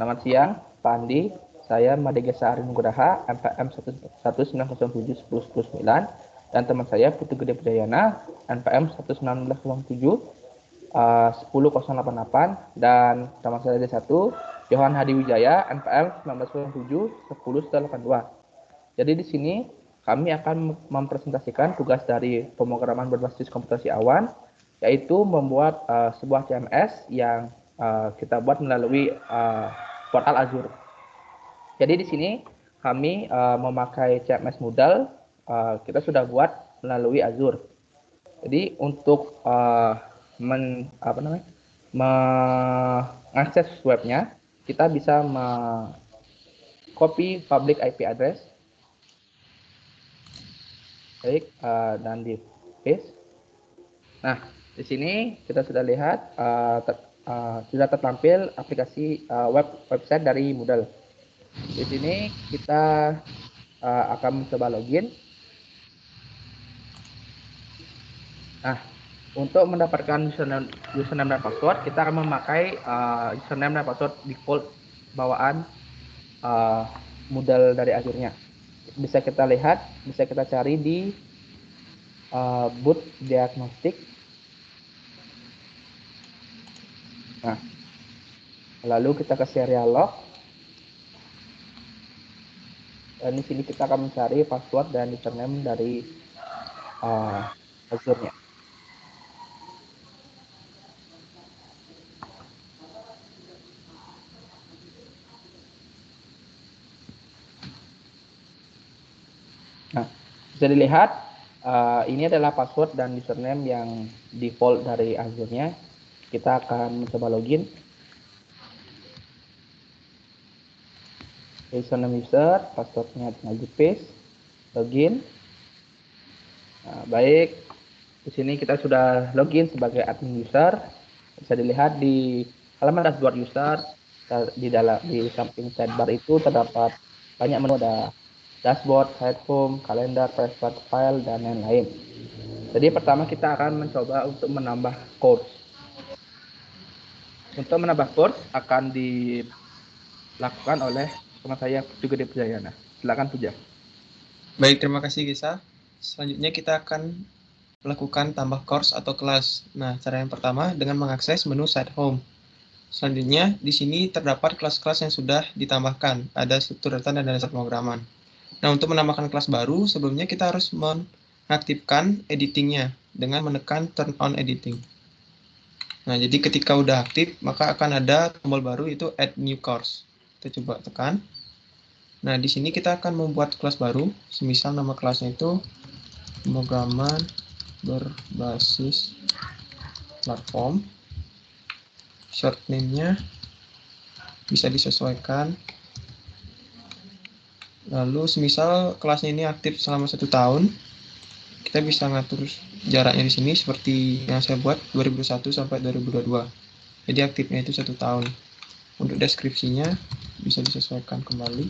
Selamat siang, Pak Andi. Saya Madegesa Ari Nugraha, NPM 190710109, dan teman saya Putu Gede Pujayana, NPM 11907 10088, dan teman saya D1, Johan Hadi Wijaya, NPM 1907 10182. Jadi di sini kami akan mempresentasikan tugas dari pemrograman berbasis komputasi awan, yaitu membuat sebuah CMS yang kita buat melalui portal Azure. Jadi di sini kami memakai CMS Moodle, kita sudah buat melalui Azure. Jadi untuk mengakses webnya, kita bisa copy public IP address, baik, dan di paste. Nah, di sini kita sudah lihat sudah tertampil aplikasi website dari Moodle. Di sini kita akan mencoba login. Nah, untuk mendapatkan username dan password, kita akan memakai username dan password default bawaan Moodle dari Azure-nya. Bisa kita lihat, bisa kita cari di boot diagnostic. Nah, lalu kita ke serial log. Dan di sini kita akan mencari password dan username dari Azure-nya. Nah, bisa dilihat ini adalah password dan username yang default dari Azure-nya. Kita akan mencoba login. Username user, passwordnya tinggal di paste, login. Nah, baik, di sini kita sudah login sebagai admin user. Bisa dilihat di halaman dashboard user, di samping sidebar itu terdapat banyak menu, ada dashboard, site home, kalender, private file, dan lain-lain. Jadi pertama kita akan mencoba untuk menambah course. Untuk menambah course akan dilakukan oleh teman saya Putu Gede Pujayana. Silakan Puja. Baik, terima kasih Gesa. Selanjutnya kita akan melakukan tambah course atau kelas. Nah, cara yang pertama dengan mengakses menu site home. Selanjutnya, di sini terdapat kelas-kelas yang sudah ditambahkan. Ada struktur data dan dasar pemrograman. Nah, untuk menambahkan kelas baru, sebelumnya kita harus mengaktifkan editingnya dengan menekan turn on editing. Nah, jadi ketika udah aktif, maka akan ada tombol baru itu add new course. Kita coba tekan. Nah, di sini kita akan membuat kelas baru, semisal nama kelasnya itu pemrograman berbasis platform. Short name-nya bisa disesuaikan. Lalu, semisal kelasnya ini aktif selama 1 tahun, kita bisa ngatur jaraknya di sini seperti yang saya buat 2001 sampai 2022. Jadi aktifnya itu 1 tahun. Untuk deskripsinya bisa disesuaikan kembali.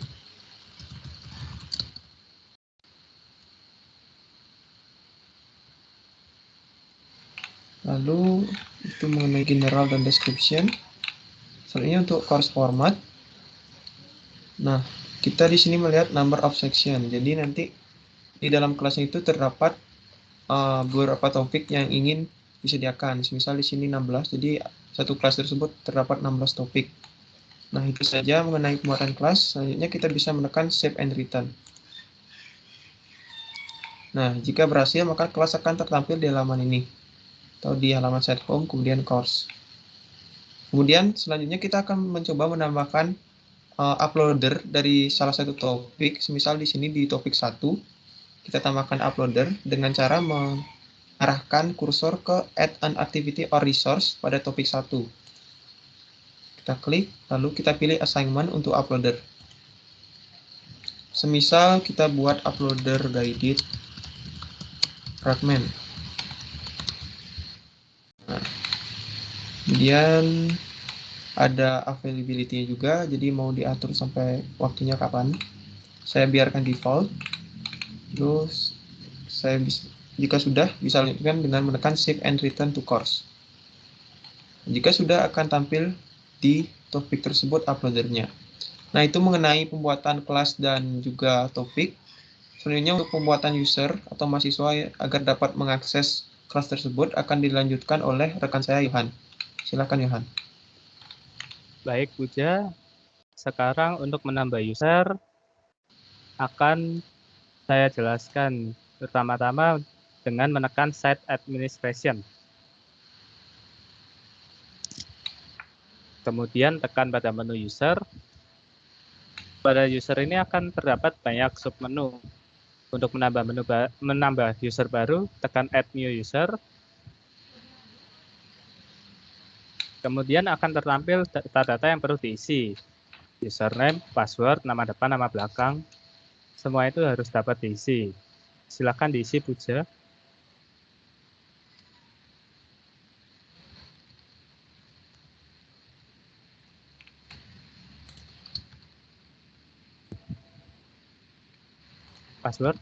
Lalu itu mengenai general dan description. Selanjutnya untuk course format. Nah, kita di sini melihat number of section. Jadi nanti di dalam kelasnya itu terdapat beberapa topik yang ingin disediakan. Misal di sini 16, jadi satu kelas tersebut terdapat 16 topik. Nah, itu saja mengenai pembuatan kelas. Selanjutnya kita bisa menekan save and return. Nah, jika berhasil maka kelas akan tertampil di halaman ini atau di halaman site home kemudian course. Kemudian selanjutnya kita akan mencoba menambahkan uploader dari salah satu topik. Misal di sini di topik 1 kita tambahkan uploader dengan cara mengarahkan kursor ke add an activity or resource pada topik 1. Kita klik, lalu kita pilih assignment untuk uploader. Semisal kita buat uploader guided fragment. Nah, kemudian ada availability-nya juga, jadi mau diatur sampai waktunya kapan. Saya biarkan default. Terus saya jika sudah bisa lanjutkan dengan menekan save and return to course. Jika sudah akan tampil di topik tersebut uploadernya. Nah, itu mengenai pembuatan kelas dan juga topik. Selanjutnya untuk pembuatan user atau mahasiswa agar dapat mengakses kelas tersebut akan dilanjutkan oleh rekan saya, Yohan. Silakan, Yohan. Baik, Puja. Sekarang untuk menambah user akan saya jelaskan pertama-tama dengan menekan Site Administration. Kemudian tekan pada menu user. Pada user ini akan terdapat banyak submenu. Untuk menambah user baru, tekan Add New User. Kemudian akan tertampil data-data yang perlu diisi. Username, password, nama depan, nama belakang. Semua itu harus dapat diisi. Silakan diisi, Puja. Password.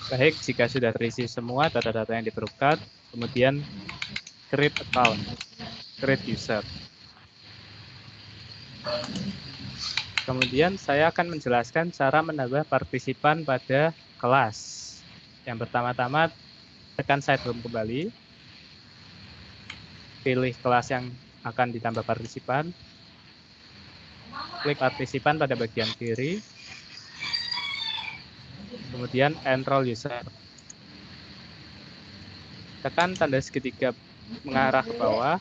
Baik, jika sudah terisi semua data-data yang diperlukan, kemudian create account, create user. Kemudian saya akan menjelaskan cara menambah partisipan pada kelas. Yang pertama-tama, tekan site home kembali, pilih kelas yang akan ditambah partisipan, klik partisipan pada bagian kiri, kemudian enroll user. Tekan tanda segitiga mengarah ke bawah,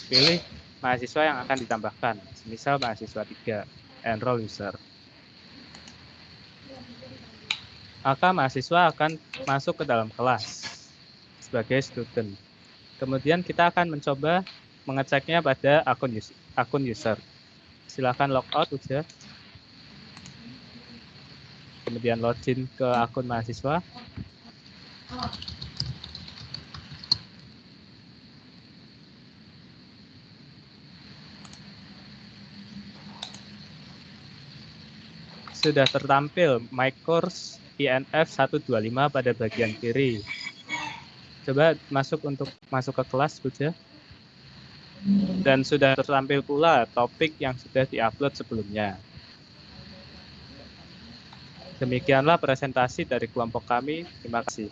pilih mahasiswa yang akan ditambahkan, misal mahasiswa 3, enroll user. Maka mahasiswa akan masuk ke dalam kelas sebagai student. Kemudian kita akan mencoba mengeceknya pada akun user. Silakan logout udah. Kemudian login ke akun mahasiswa. Sudah tertampil My Course INF 125 pada bagian kiri. Coba masuk ke kelas, Puja. Dan sudah tertampil pula topik yang sudah diupload sebelumnya. Demikianlah presentasi dari kelompok kami. Terima kasih.